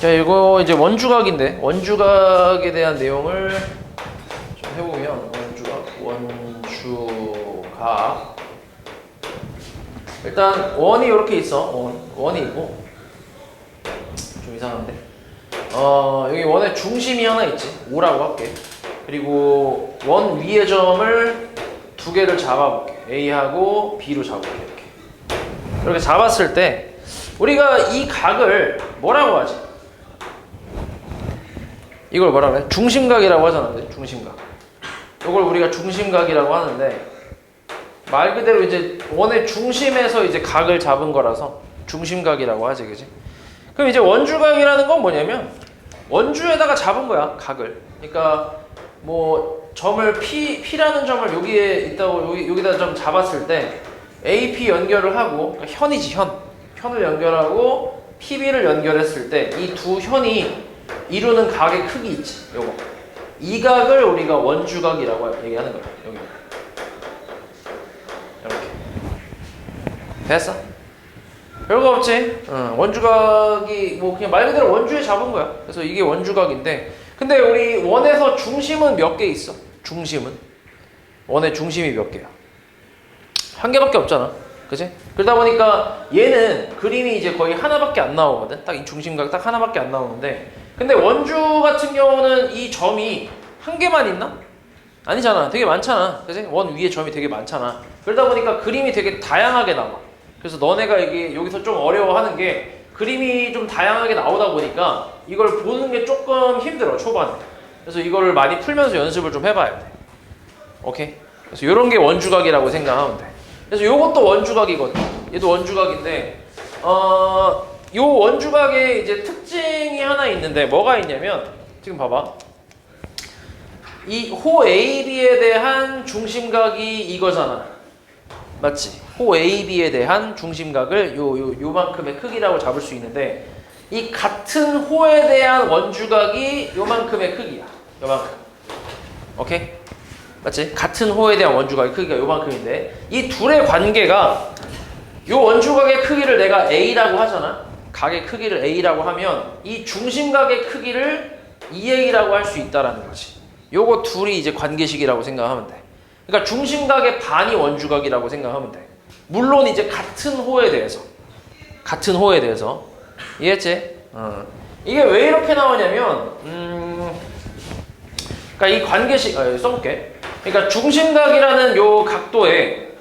자, 이거 이제 원주각인데 원주각에 대한 내용을 좀 해보면 원주각 일단 원이 이렇게 있어. 원이 있고 좀 이상한데 여기 원의 중심이 하나 있지. O라고 할게. 그리고 원 위의 점을 두 개를 잡아볼게. A하고 B로 잡을게. 이렇게 잡았을 때 우리가 이 각을 뭐라고 하지? 이걸 뭐라고 해? 중심각이라고 하잖아. 중심각. 이걸 우리가 중심각이라고 하는데 말 그대로 이제 원의 중심에서 이제 각을 잡은 거라서 중심각이라고 하지, 그지? 그럼 이제 원주각이라는 건 뭐냐면 원주에다가 잡은 거야, 각을. 그러니까 뭐 점을 P라는 점을 여기에 있다고 여기다 좀 잡았을 때 AP 연결을 하고 그러니까 현이지, 현을 연결하고 PB를 연결했을 때 이 두 현이 이루는 각의 크기 있지, 요거. 이 각을 우리가 원주각이라고 얘기하는 거야, 여기. 이렇게. 됐어? 별거 없지? 원주각이 뭐 그냥 말 그대로 원주에 잡은 거야. 그래서 이게 원주각인데 근데 우리 원에서 중심은 몇 개 있어? 중심은? 원의 중심이 몇 개야? 한 개밖에 없잖아. 그치? 그러다 보니까 얘는 그림이 이제 거의 하나밖에 안 나오거든. 딱 이 중심각 딱 하나밖에 안 나오는데 근데 원주 같은 경우는 이 점이 한 개만 있나? 아니잖아. 되게 많잖아. 그치? 원 위에 점이 되게 많잖아. 그러다 보니까 그림이 되게 다양하게 나와. 그래서 너네가 이게 여기서 좀 어려워하는 게 그림이 좀 다양하게 나오다 보니까 이걸 보는 게 조금 힘들어, 초반에. 그래서 이거를 많이 풀면서 연습을 좀 해봐야 돼. 오케이? 그래서 이런 게 원주각이라고 생각하면 돼. 그래서 요것도 원주각이거든. 얘도 원주각인데 요 원주각에 이제 특징이 하나 있는데 뭐가 있냐면 지금 봐봐. 이 호 AB에 대한 중심각이 이거잖아. 맞지? 호 AB에 대한 중심각을 요만큼의 크기라고 잡을 수 있는데 이 같은 호에 대한 원주각이 요만큼의 크기야. 요만큼. 오케이? 맞지? 같은 호에 대한 원주각의 크기가 요만큼인데 이 둘의 관계가 요 원주각의 크기를 내가 A라고 하잖아. 각의 크기를 A라고 하면 이 중심각의 크기를 2A라고 할 수 있다라는 거지. 요거 둘이 이제 관계식이라고 생각하면 돼. 그러니까 중심각의 반이 원주각이라고 생각하면 돼. 물론 이제 같은 호에 대해서 이해했지? 이게 왜 이렇게 나오냐면 그러니까 이 관계식 써볼게. 그러니까 중심각이라는 요 각도에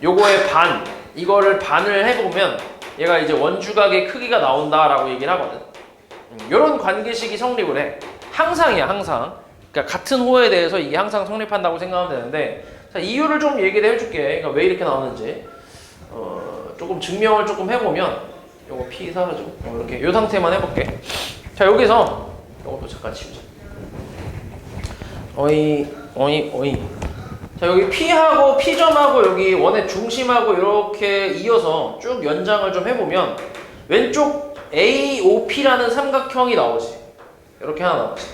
요거의 반 이거를 반을 해보면 얘가 이제 원주각의 크기가 나온다라고 얘기를 하거든. 요런 관계식이 성립을 해. 항상이야, 항상. 그러니까 같은 호에 대해서 이게 항상 성립한다고 생각하면 되는데 자, 이유를 좀 얘기를 해줄게. 그러니까 왜 이렇게 나오는지 조금 증명을 조금 해보면 요거 P 사라지고 이렇게 요 상태만 해볼게. 자, 여기서 요것도 잠깐 치우자. 어이. 자, 여기 P하고 P점하고 여기 원의 중심하고 이렇게 이어서 쭉 연장을 좀 해보면 왼쪽 AOP라는 삼각형이 나오지. 이렇게 하나 나오지.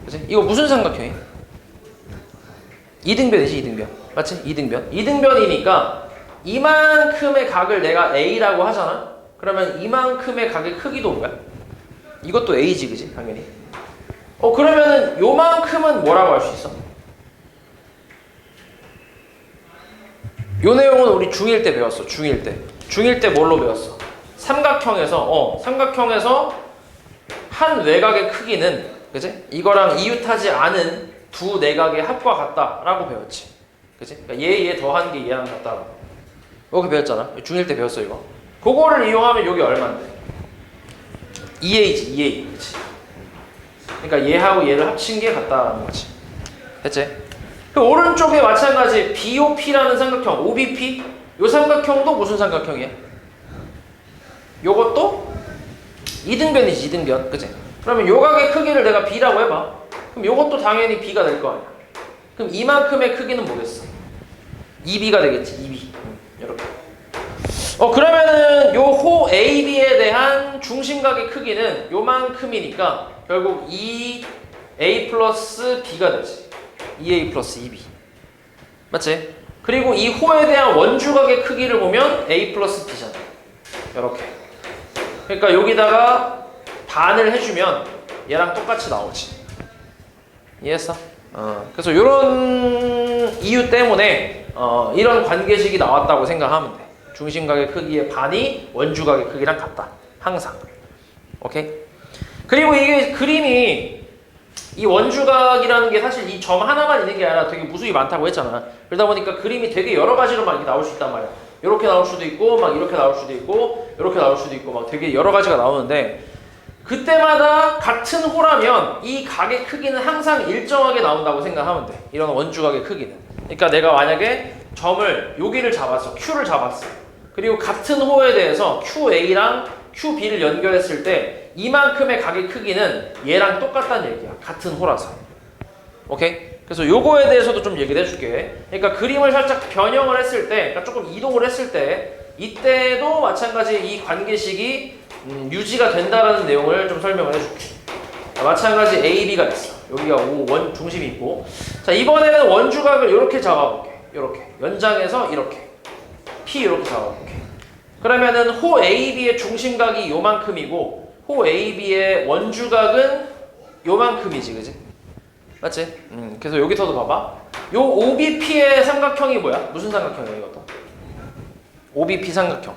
그치? 이거 무슨 삼각형이? 이등변이지, 이등변. 맞지? 이등변이니까 이만큼의 각을 내가 A라고 하잖아? 그러면 이만큼의 각의 크기도 뭐야? 이것도 A지, 그지? 당연히. 그러면은 요만큼은 뭐라고 할 수 있어? 요 내용은 우리 중1 때 배웠어. 중1 때 뭘로 배웠어? 삼각형에서 한 외곽의 크기는 그치? 이거랑 이웃하지 않은 두 내각의 합과 같다라고 배웠지. 그치? 그러니까 얘 더한 게 얘랑 같다라고. 이렇게 배웠잖아. 중1 때 배웠어, 이거. 그거를 이용하면 여기 얼마인데? 2A지, 2A. 그치? 그러니까 얘하고 얘를 합친 게 같다라는 거지. 됐지? 그 오른쪽에 마찬가지 BOP라는 삼각형, OBP? 요 삼각형도 무슨 삼각형이야? 요것도 이등변이지, 이등변. 그치? 그러면 요 각의 크기를 내가 B라고 해봐. 그럼 요것도 당연히 B가 될 거 아니야. 그럼 이만큼의 크기는 뭐겠어? 2B가 되겠지, 2B. 이렇게. 그러면은 요 호 AB에 대한 중심각의 크기는 요만큼이니까 결국 2A 플러스 B가 되지. 2A 플러스 2B. 맞지? 그리고 이 호에 대한 원주각의 크기를 보면 A 플러스 B잖아. 이렇게. 그러니까 여기다가 반을 해주면 얘랑 똑같이 나오지. 이해했어? 그래서 이런 이유 때문에 이런 관계식이 나왔다고 생각하면 돼. 중심각의 크기의 반이 원주각의 크기랑 같다. 항상. 오케이? 그리고 이게 그림이 이 원주각이라는 게 사실 이 점 하나만 있는 게 아니라 되게 무수히 많다고 했잖아. 그러다 보니까 그림이 되게 여러 가지로 막 이렇게 나올 수 있단 말이야. 이렇게 나올 수도 있고, 막 이렇게 나올 수도 있고, 이렇게 나올 수도 있고, 막 되게 여러 가지가 나오는데 그때마다 같은 호라면 이 각의 크기는 항상 일정하게 나온다고 생각하면 돼. 이런 원주각의 크기는. 그러니까 내가 만약에 점을 여기를 잡았어. Q를 잡았어. 그리고 같은 호에 대해서 QA랑 QB를 연결했을 때 이만큼의 각의 크기는 얘랑 똑같다는 얘기야. 같은 호라서. 오케이? 그래서 요거에 대해서도 좀 얘기를 해줄게. 그러니까 그림을 살짝 변형을 했을 때, 그러니까 조금 이동을 했을 때 이때도 마찬가지 이 관계식이 유지가 된다라는 내용을 좀 설명을 해줄게. 마찬가지 AB가 있어. 여기가 O 중심이 있고. 자, 이번에는 원주각을 이렇게 잡아볼게. 이렇게 연장해서 이렇게 P 이렇게 잡아볼게. 그러면은 호 AB의 중심각이 요만큼이고 호 AB의 원주각은 요만큼이지, 그지? 맞지? 그래서 여기서도 봐봐. 요 OBP의 삼각형이 뭐야? 무슨 삼각형이야 이것도? OBP 삼각형.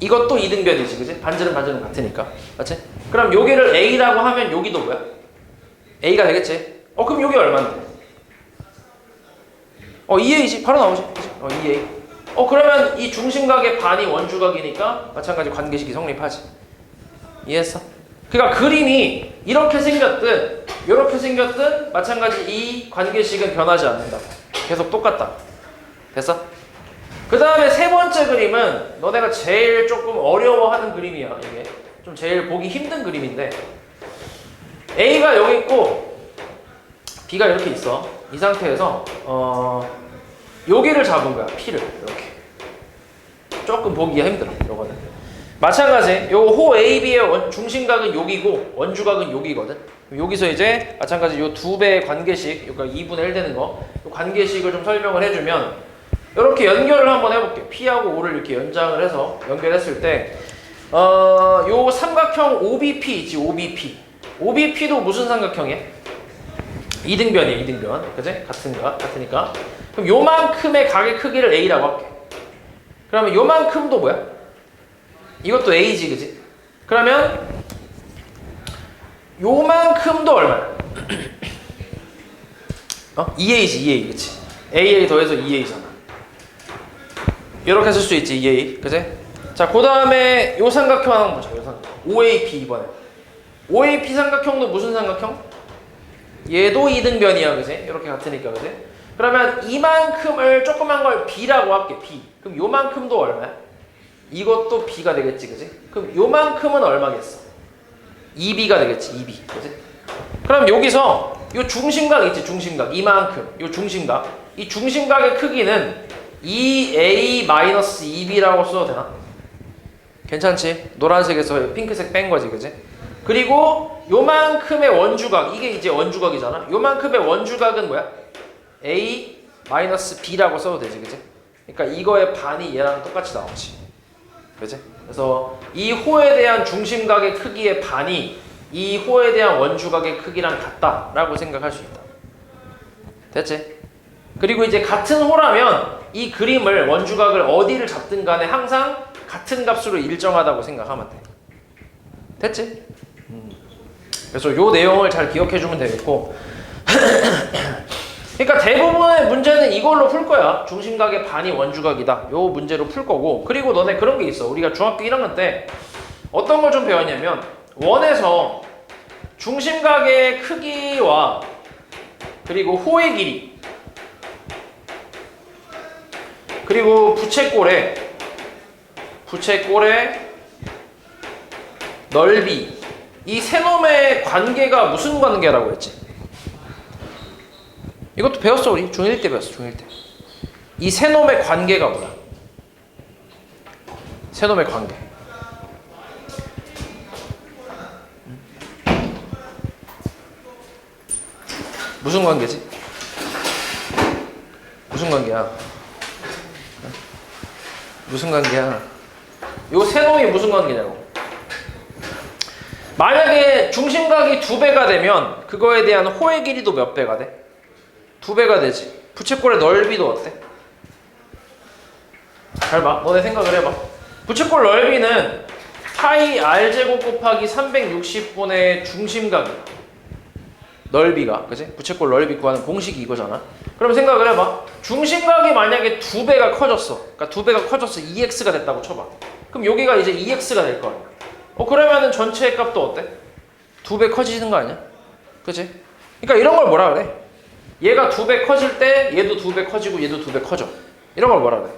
이것도 이등변이지, 그지? 반지름 같으니까. 맞지? 그럼 여기를 A라고 하면 여기도 뭐야? A가 되겠지? 그럼 여기 얼마인데? 2A지. 바로 나오지. 그치? 2A. 그러면 이 중심각의 반이 원주각이니까 마찬가지 관계식이 성립하지. 이해했어? 그러니까 그림이 이렇게 생겼든 이렇게 생겼든 마찬가지 이 관계식은 변하지 않는다. 계속 똑같다. 됐어? 그 다음에 세 번째 그림은 너네가 제일 조금 어려워하는 그림이야. 이게 좀 제일 보기 힘든 그림인데 A가 여기 있고 B가 이렇게 있어. 이 상태에서 여기를 잡은 거야. P를 이렇게. 조금 보기가 힘들어. 요거는 마찬가지. 요 호 AB의 중심각은 여기고 원주각은 여기거든. 여기서 이제 마찬가지 요 두 배의 관계식, 그러니까 2분의 1 되는 거, 요 관계식을 좀 설명을 해주면 이렇게 연결을 한번 해볼게. P하고 O를 이렇게 연장을 해서 연결했을 때 요 삼각형 OBP 있지, OBP. OBP도 무슨 삼각형이야? 이등변이야, 이등변. 그지? 같으니까. 그럼 요만큼의 각의 크기를 A라고 할게. 그러면 요만큼도 뭐야? 이것도 A지, 그지? 그러면 요만큼도 얼마야? 2A지, 2A, 그치? AA 더해서 2A잖아. 이렇게 쓸 수 있지, 2A, 그치? 자, 그 다음에 요 삼각형 하나 보자, 요 삼각형. OAP 이번에. OAP 삼각형도 무슨 삼각형? 얘도 이등변이야, 그치? 이렇게 같으니까, 그치? 그러면 이만큼을 조그만 걸 B라고 할게, B. 그럼 요만큼도 얼마야? 이것도 B가 되겠지, 그치? 그럼 요만큼은 얼마겠어? 2B가 되겠지, 2B, 그치? 그럼 여기서 요 중심각 있지, 중심각. 이만큼, 요 중심각. 이 중심각의 크기는 2A-2B라고 써도 되나? 괜찮지? 노란색에서 핑크색 뺀 거지, 그치? 그리고 요만큼의 원주각, 이게 이제 원주각이잖아. 요만큼의 원주각은 뭐야? A-B라고 써도 되지, 그치? 그러니까 이거의 반이 얘랑 똑같이 나오지. 그치? 그래서 이 호에 대한 중심각의 크기의 반이 이 호에 대한 원주각의 크기랑 같다라고 생각할 수 있다. 됐지? 그리고 이제 같은 호라면 이 그림을 원주각을 어디를 잡든 간에 항상 같은 값으로 일정하다고 생각하면 돼. 됐지? 그래서 요 내용을 잘 기억해주면 되겠고 그러니까 대부분의 문제는 이걸로 풀 거야. 중심각의 반이 원주각이다. 요 문제로 풀 거고. 그리고 너네 그런 게 있어. 우리가 중학교 1학년 때 어떤 걸 좀 배웠냐면 원에서 중심각의 크기와 그리고 호의 길이 그리고 부채꼴의 넓이 이 세 놈의 관계가 무슨 관계라고 했지? 이것도 배웠어. 우리 중1 때 배웠어. 중1 때. 이 세 놈의 관계가 뭐야? 세 놈의 관계. 무슨 관계지? 무슨 관계야? 무슨 관계야? 요 세 놈이 무슨 관계냐고. 만약에 중심각이 2배가 되면 그거에 대한 호의 길이도 몇 배가 돼? 2배가 되지. 부채꼴의 넓이도 어때? 잘 봐. 너네 생각을 해봐. 부채꼴 넓이는 파이 r제곱 곱하기 360분의 중심각이 넓이가, 그치? 부채꼴 넓이 구하는 공식이 이거잖아. 그럼 생각을 해봐. 중심각이 만약에 2배가 커졌어. 그러니까 2배가 커져서 2x가 됐다고 쳐봐. 그럼 여기가 이제 2x가 될 거 아니야. 그러면은 전체의 값도 어때? 2배 커지는 거 아니야? 그치? 그러니까 이런 걸 뭐라 그래? 얘가 2배 커질 때 얘도 2배 커지고 얘도 2배 커져. 이런 걸 뭐라 그래?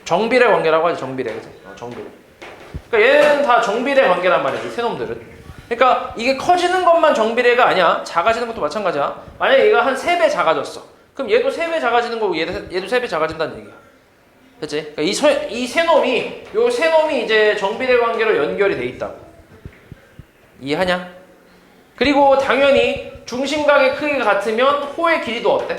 정비례 관계라고 하지. 정비례. 그치? 정비례. 그러니까 얘는 다 정비례 관계란 말이지. 새놈들은. 그러니까 이게 커지는 것만 정비례가 아니야. 작아지는 것도 마찬가지야. 만약에 얘가 한 3배 작아졌어. 그럼 얘도 3배 작아지는 거고 얘도 3배 작아진다는 얘기야. 그치? 그러니까 이 세 놈이 이제 정비례 관계로 연결이 돼 있다. 이해하냐? 그리고 당연히 중심각의 크기가 같으면 호의 길이도 어때?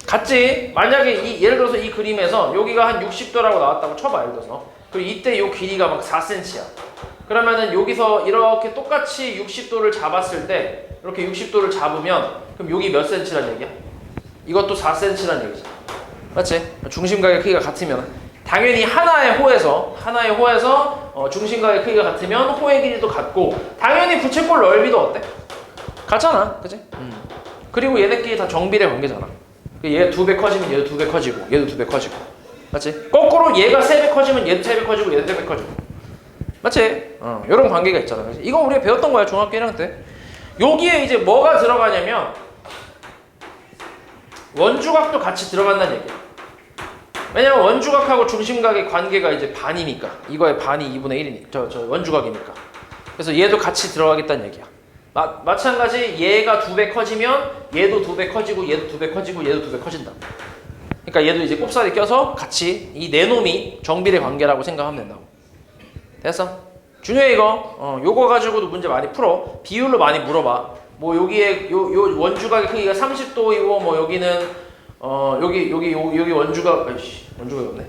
같지? 만약에 예를 들어서 이 그림에서 여기가 한 60도라고 나왔다고 쳐봐. 예를 들어서. 그리고 이때 요 길이가 막 4cm야. 그러면은 여기서 이렇게 똑같이 60도를 잡았을 때 이렇게 60도를 잡으면 그럼 여기 몇 cm란 얘기야? 이것도 4cm란 얘기지. 맞지? 중심각의 크기가 같으면 당연히 하나의 호에서 중심각의 크기가 같으면 호의 길이도 같고 당연히 부채꼴 넓이도 어때? 같잖아. 그치? 그리고 얘네끼리 다 정비례 관계잖아. 얘 2배 커지면 얘도 2배 커지고 얘도 2배 커지고 맞지? 거꾸로 얘가 3배 커지면 얘도 3배 커지고 얘도 3배 커지고 맞지? 이런 관계가 있잖아. 그치? 이거 우리가 배웠던 거야. 중학교 1학년 때. 여기에 이제 뭐가 들어가냐면 원주각도 같이 들어간다는 얘기야. 왜냐면 원주각하고 중심각의 관계가 이제 반이니까. 이거의 반이 2분의 1이니까. 저 원주각이니까. 그래서 얘도 같이 들어가겠다는 얘기야. 마찬가지 얘가 2배 커지면 얘도 2배 커지고 얘도 2배 커지고 얘도 2배 커진다. 그러니까 얘도 이제 꼽살이 껴서 같이 이 네 놈이 정비례 관계라고 생각하면 된다고. 됐어? 중요해 이거. 요거 가지고도 문제 많이 풀어. 비율로 많이 물어봐. 뭐 여기에 요 원주각의 크기가 30도이고 뭐 여기는 여기 원주각 원주각이 없네.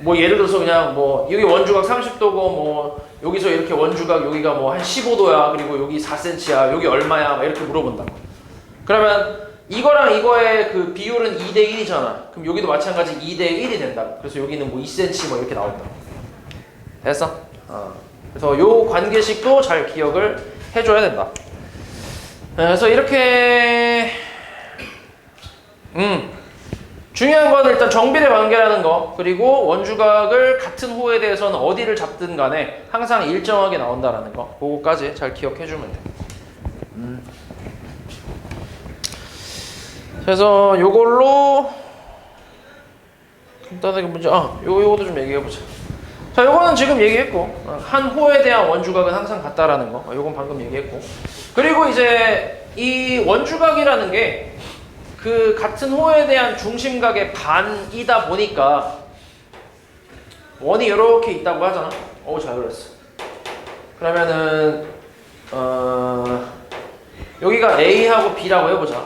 뭐 예를 들어서 그냥 뭐 여기 원주각 30도고 뭐 여기서 이렇게 원주각 여기가 뭐 한 15도야. 그리고 여기 4cm야. 여기 얼마야? 막 이렇게 물어본다고. 그러면 이거랑 이거의 그 비율은 2대 1이잖아. 그럼 여기도 마찬가지 2대 1이 된다고. 그래서 여기는 뭐 2cm 뭐 이렇게 나온다고. 됐어? 그래서 요 관계식도 잘 기억을 해줘야 된다. 그래서 이렇게 중요한 건 일단 정비례 관계라는 거 그리고 원주각을 같은 호에 대해서는 어디를 잡든 간에 항상 일정하게 나온다라는 거 그거까지 잘 기억해주면 돼. 그래서 요걸로 간단하게 문제 요것도 좀 얘기해보자. 자, 요거는 지금 얘기했고 한 호에 대한 원주각은 항상 같다라는 거 요건 방금 얘기했고 그리고 이제 이 원주각이라는 게 그 같은 호에 대한 중심각의 반이다 보니까 원이 이렇게 있다고 하잖아. 잘 그렸어. 그러면은 여기가 A하고 B라고 해보자.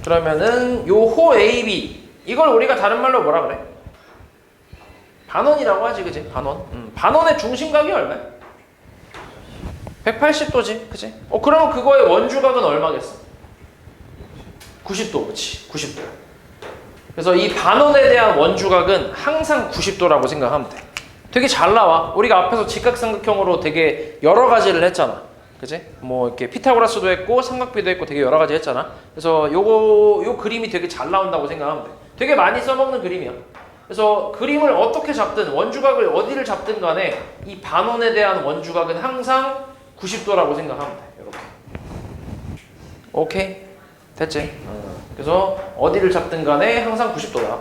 그러면은 요 호 AB 이걸 우리가 다른 말로 뭐라 그래? 반원이라고 하지, 그치? 반원. 반원의 중심각이 얼마야? 180도지, 그치? 그러면 그거의 원주각은 얼마겠어? 90도, 그치? 90도. 그래서 이 반원에 대한 원주각은 항상 90도라고 생각하면 돼. 되게 잘 나와. 우리가 앞에서 직각삼각형으로 되게 여러 가지를 했잖아. 그치? 뭐 이렇게 피타고라스도 했고 삼각비도 했고 되게 여러 가지 했잖아. 그래서 요 그림이 되게 잘 나온다고 생각하면 돼. 되게 많이 써먹는 그림이야. 그래서 그림을 어떻게 잡든 원주각을 어디를 잡든 간에 이 반원에 대한 원주각은 항상 90도라고 생각하면 돼. 이렇게. 오케이? 됐지? 그래서 어디를 잡든 간에 항상 90도다.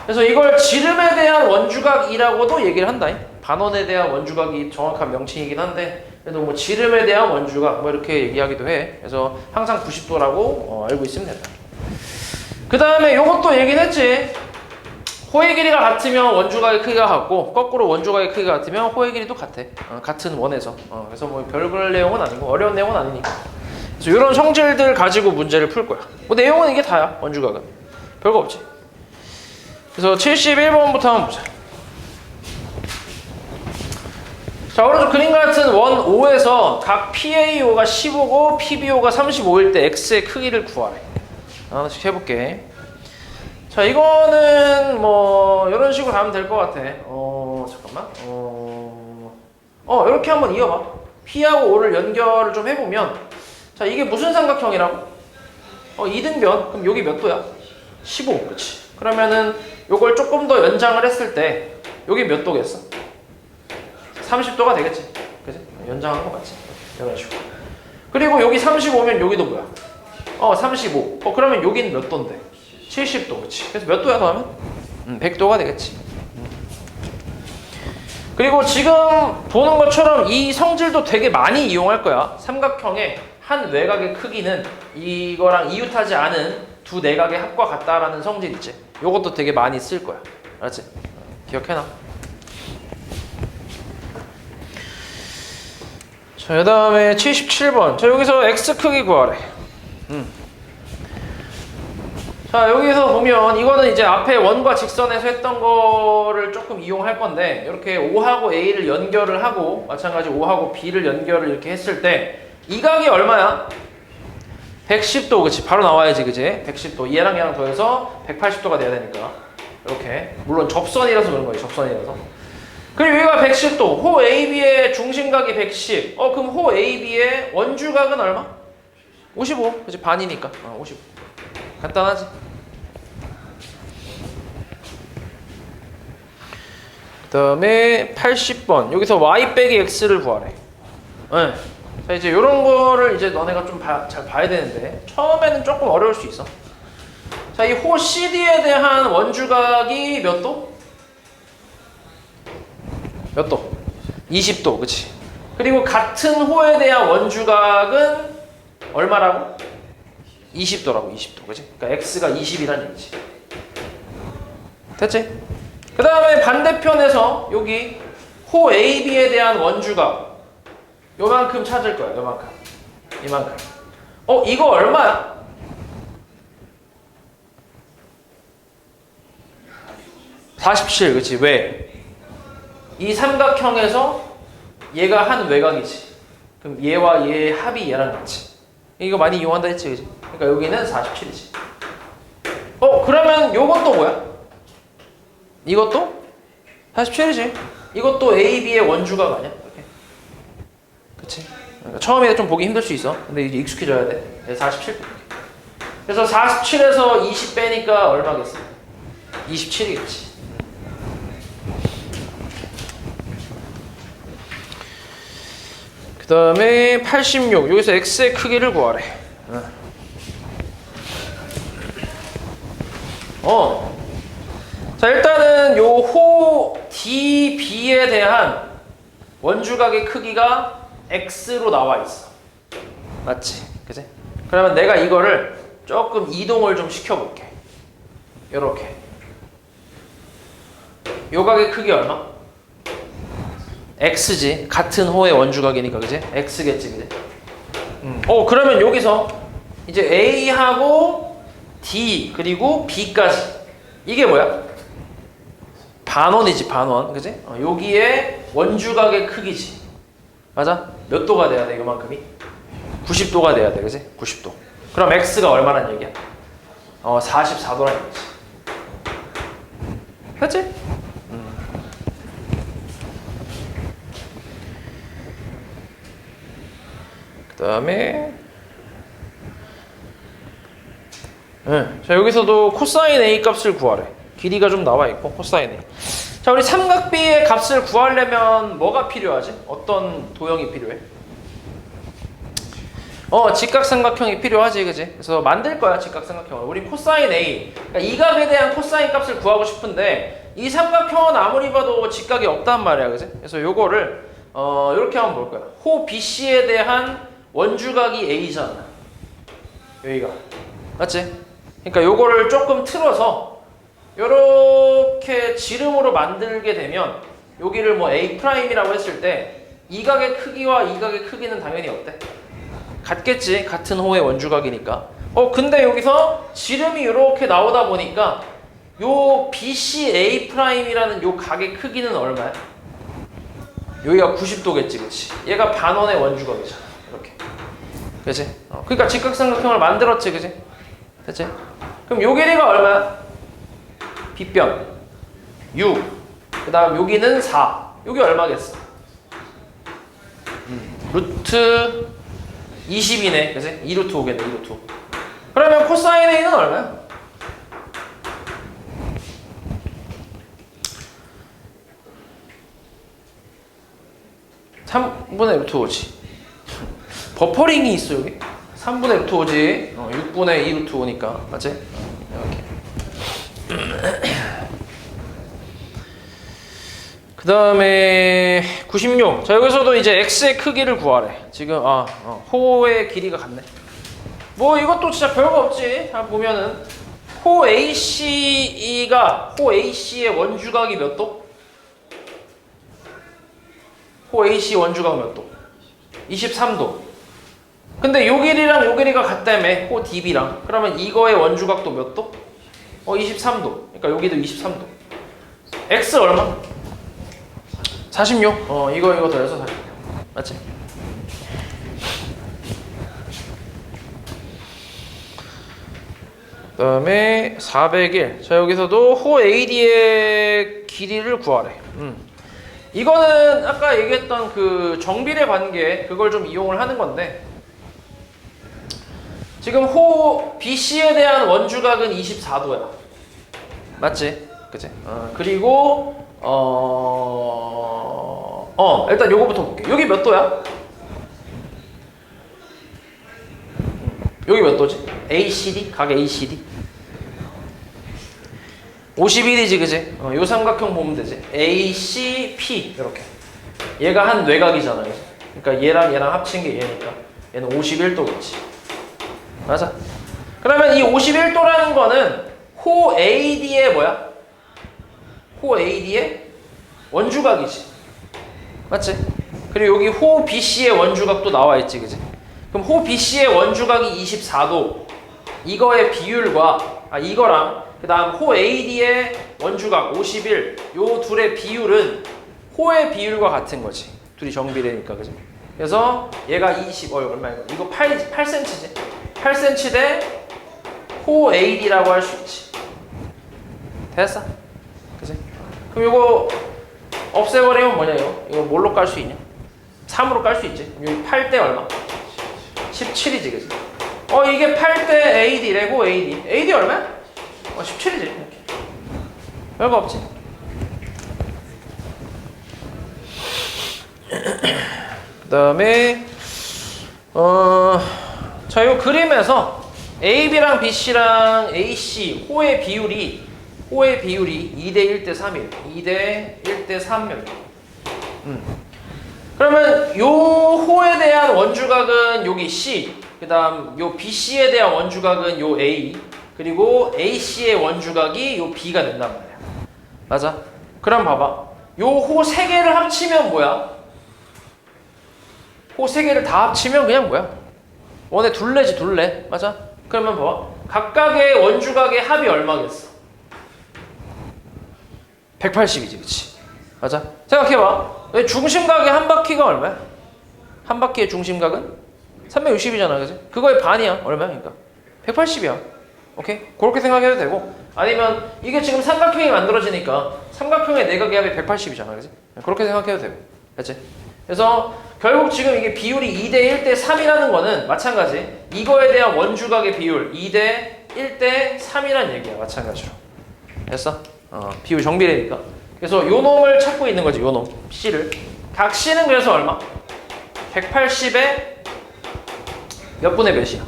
그래서 이걸 지름에 대한 원주각이라고도 얘기를 한다. 반원에 대한 원주각이 정확한 명칭이긴 한데 그래도 뭐 지름에 대한 원주각 뭐 이렇게 얘기하기도 해. 그래서 항상 90도라고 알고 있으면 된다. 그 다음에 요것도 얘기는 했지. 호의 길이가 같으면 원주각의 크기가 같고 거꾸로 원주각의 크기가 같으면 호의 길이도 같아. 같은 원에서. 그래서 뭐 별별 내용은 아니고 어려운 내용은 아니니까. 그래서 이런 성질들 가지고 문제를 풀 거야. 뭐 내용은 이게 다야. 원주각은. 별거 없지. 그래서 71번부터 한번 보자. 자, 오른쪽 그림 같은 원 O에서 각 PAO가 15고 PBO가 35일 때 X의 크기를 구하래. 하나씩 해볼게. 자, 이거는 뭐 이런 식으로 가면 될 것 같아. 잠깐만. 이렇게 한번 이어봐. P하고 O를 연결을 좀 해보면, 자, 이게 무슨 삼각형이라고? 이등변. 그럼 여기 몇 도야? 15. 그치? 그러면은 요걸 조금 더 연장을 했을 때 여기 몇 도겠어? 30도가 되겠지. 그치? 연장한 거 맞지? 이런 식으로. 그리고 여기 35면 여기도 뭐야? 35. 그러면 여기는 몇 도인데? 70도. 그치? 그래서 몇 도야 더하면? 100도가 되겠지. 그리고 지금 보는 것처럼 이 성질도 되게 많이 이용할 거야. 삼각형의 한 외곽의 크기는 이거랑 이웃하지 않은 두 내각의 합과 같다라는 성질 있지. 요것도 되게 많이 쓸 거야. 알았지? 기억해놔. 자, 그 다음에 77번. 자, 여기서 x 크기 구하래. 자, 여기서 보면 이거는 이제 앞에 원과 직선에서 했던 거를 조금 이용할 건데, 이렇게 O하고 A를 연결을 하고 마찬가지 O하고 B를 연결을 이렇게 했을 때 이 각이 얼마야? 110도. 그치? 바로 나와야지. 그치? 110도. 얘랑 더해서 180도가 돼야 되니까 이렇게. 물론 접선이라서 그런 거예요. 접선이라서. 그리고 여기가 110도. 호 AB의 중심각이 110. 그럼 호 AB의 원주각은 얼마? 55. 그치? 반이니까. 55. 간단하지? 그 다음에 80번. 여기서 y 빼기 x를 구하래. 네. 자, 이제 이런 거를 이제 너네가 좀 잘 봐야 되는데 처음에는 조금 어려울 수 있어. 자, 이 호 CD에 대한 원주각이 몇 도? 몇 도? 20도. 그치? 그리고 같은 호에 대한 원주각은 얼마라고? 20도라고. 20도. 그치? 그러니까 x가 20이란 얘기지. 됐지? 그 다음에 반대편에서 여기 호 AB에 대한 원주각 요만큼 찾을 거야. 요만큼. 이만큼. 이거 얼마야? 47. 그치? 왜? 이 삼각형에서 얘가 한 외곽이지. 그럼 얘와 얘의 합이 얘랑 같이. 이거 많이 이용한다 했지. 그치? 그러니까 여기는 47이지. 그러면 요것도 뭐야? 이것도 47이지. 이것도 AB의 원주각 아니야? 이렇게. 그치? 그러니까 처음에 좀 보기 힘들 수 있어. 근데 이제 익숙해져야 돼. 47. 그래서 47에서 20 빼니까 얼마겠어? 27이겠지. 그 다음에 86. 여기서 x의 크기를 구하래. 자, 일단은 요 호 DB에 대한 원주각의 크기가 x로 나와 있어. 맞지? 그치? 그러면 내가 이거를 조금 이동을 좀 시켜볼게. 요렇게. 요 각의 크기 얼마? x지. 같은 호의 원주각이니까, 그치? x겠지, 그치? 그러면 여기서 이제 a하고 d 그리고 b까지 이게 뭐야? 반원이지, 반원. 그치? 여기에 원주각의 크기지. 맞아? 몇 도가 돼야 돼, 요만큼이? 90도가 돼야 돼, 그치? 90도. 그럼 x가 얼마란 얘기야? 44도란 얘기지. 됐지? 그 다음에 자, 여기서도 코사인 A 값을 구하래. 길이가 좀 나와 있고 코사인 A. 자, 우리 삼각비의 값을 구하려면 뭐가 필요하지? 어떤 도형이 필요해? 직각삼각형이 필요하지, 그지? 그래서 만들 거야, 직각삼각형을. 우리 코사인 A, 그러니까 이 값에 대한 코사인 값을 구하고 싶은데 이 삼각형은 아무리 봐도 직각이 없단 말이야, 그지? 그래서 요거를 이렇게 한번 볼 거야. 호 BC에 대한 원주각이 A잖아. 여기가. 맞지? 그러니까 요거를 조금 틀어서 요렇게 지름으로 만들게 되면 여기를 뭐 A'이라고 했을 때 이 각의 크기와 이 각의 크기는 당연히 어때? 같겠지. 같은 호의 원주각이니까. 근데 여기서 지름이 이렇게 나오다 보니까 요 BCA'이라는 요 각의 크기는 얼마야? 여기가 90도겠지, 그치? 얘가 반원의 원주각이잖아. 이렇게. 그치? 그러니까 직각삼각형을 만들었지, 그치? 됐지? 그럼 요 길이가 얼마야? 빗변 6. 그 다음 여기는 4. 여기 얼마겠어? 루트 20이네. 그치? 2루트 5겠네, 2루트 5. 그러면 코사인 A는 얼마야? 3분의 루트 5지. 버퍼링이 있어, 여기. 3분의 루트 5지. 6분의 2 루트 5니까. 맞지? 이렇게. 그 다음에 96. 자, 여기서도 이제 x의 크기를 구하래. 지금 호의 길이가 같네. 뭐 이것도 진짜 별거 없지. 자, 보면은 호 AC의 원주각이 몇 도? 호 AC 원주각 몇 도? 23도. 근데 요 길이랑 요 길이가 같다며. 호 DB랑. 그러면 이거의 원주각도 몇 도? 23도. 그러니까 여기도 23도. x 얼마? 46. 이거 더해서 46. 맞지? 그 다음에 401. 자, 여기서도 호 AD의 길이를 구하래. 이거는 아까 얘기했던 그 정비례 관계, 그걸 좀 이용을 하는 건데, 지금 호 BC에 대한 원주각은 24도야. 맞지? 그치? 그리고 일단 요거부터 볼게. 여기 몇 도야? 여기 몇 도지? ACD? 각 ACD? 51이지, 그지? 요 삼각형 보면 되지. ACP 이렇게. 얘가 한 뇌각이잖아, 그치? 그러니까 얘랑 합친 게 얘니까 얘는 51도겠지. 맞아. 그러면 이 51도라는 거는 호 AD의 뭐야? 호 AD의 원주각이지. 맞지? 그리고 여기 호 BC의 원주각도 나와 있지, 그지? 그럼 호 BC의 원주각이 24도. 이거의 비율과 이거랑 그 다음 호 AD의 원주각 51. 요 둘의 비율은 호의 비율과 같은 거지. 둘이 정비례니까, 그지? 그래서 얘가 20. 얼마야 이거? 이거 8cm지. 8cm 대 호 AD라고 할 수 있지. 됐어? 그지? 그럼 이거 없애버리면 뭐냐, 이거 뭘로 깔 수 있냐? 3으로 깔 수 있지. 여기 8대 얼마? 17이지, 그지? 이게 8대 AD래, 호 AD. AD 얼마야? 17이지. 이렇게. 별거 없지. 그 다음에, 자, 이 그림에서 AB랑 BC랑 AC, 호의 비율이 2대 1대 3이에요. 2대 1대 3 이렇게. 그러면 요 호에 대한 원주각은 여기 C, 그 다음 요 BC에 대한 원주각은 요 A, 그리고 AC의 원주각이 요 B가 된단 말이야. 맞아? 그럼 봐봐. 요 호 세 개를 합치면 뭐야? 호 세 개를 다 합치면 그냥 뭐야? 원의 둘레지, 둘레. 맞아? 그러면 봐봐. 각각의 원주각의 합이 얼마겠어? 180이지, 그치? 맞아? 생각해봐. 중심각의 한 바퀴가 얼마야? 한 바퀴의 중심각은 360이잖아, 그치? 그거의 반이야. 얼마야, 그러니까? 180이야. 오케이? 그렇게 생각해도 되고, 아니면 이게 지금 삼각형이 만들어지니까 삼각형의 내각의 합이 180이잖아, 그치? 그렇게 생각해도 되고, 그치? 그래서 결국 지금 이게 비율이 2대 1대 3이라는 거는 마찬가지. 이거에 대한 원주각의 비율 2대 1대 3이란 얘기야, 마찬가지로. 됐어? 비율 정비례니까. 그래서 요 놈을 찾고 있는 거지, 요 놈. C를. 각 C는 그래서 얼마? 180에 몇 분의 몇이야?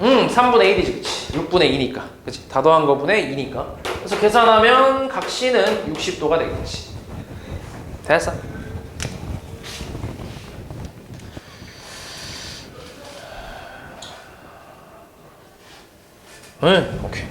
3분의 1이지, 그치? 6분의 2니까. 그치? 다 더한 거 분의 2니까. 그래서 계산하면 각 C는 60도가 되겠지. 됐어? 오케이.